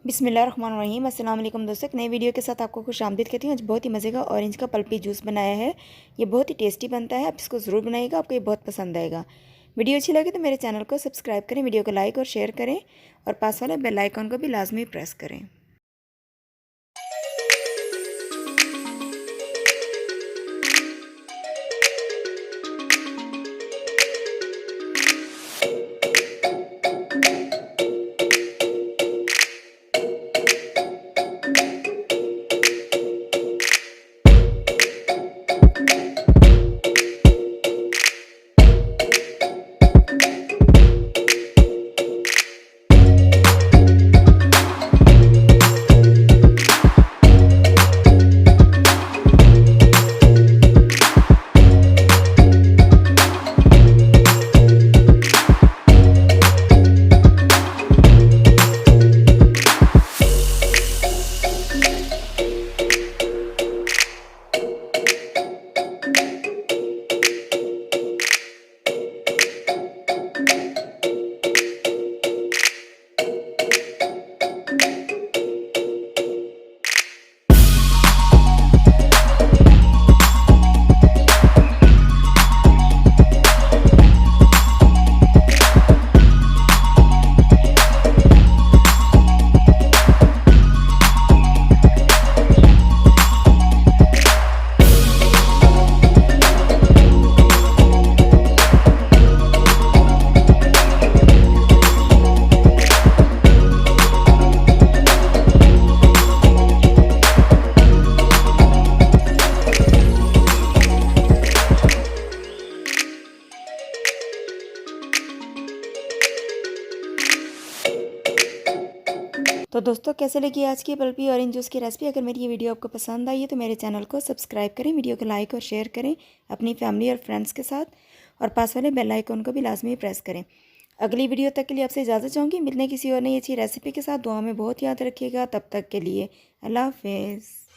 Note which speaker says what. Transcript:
Speaker 1: बिस्मिल्लाहिर्रहमानिर्रहीम। अस्सलाम वालेकुम दोस्तों, एक नई वीडियो के साथ आपको खुश आमदीद कहती हूँ। आज बहुत ही मज़े का ऑरेंज का पल्पी जूस बनाया है। ये बहुत ही टेस्टी बनता है, आप इसको ज़रूर बनाइएगा, आपको ये बहुत पसंद आएगा। वीडियो अच्छी लगे तो मेरे चैनल को सब्सक्राइब करें, वीडियो को लाइक और शेयर करें और पास वाले बेल आइकन को भी लाजमी प्रेस करें। तो दोस्तों, कैसे लगी आज की पल्पी ऑरेंज जूस की रेसिपी? अगर मेरी ये वीडियो आपको पसंद आई है तो मेरे चैनल को सब्सक्राइब करें, वीडियो को लाइक और शेयर करें अपनी फैमिली और फ्रेंड्स के साथ और पास वाले बेल आइकन को भी लाजमी प्रेस करें। अगली वीडियो तक के लिए आपसे इजाज़त चाहूँगी। मिलने किसी और नई अच्छी रेसिपी के साथ। दुआ में बहुत याद रखिएगा। तब तक के लिए अल्लाह हाफिज़।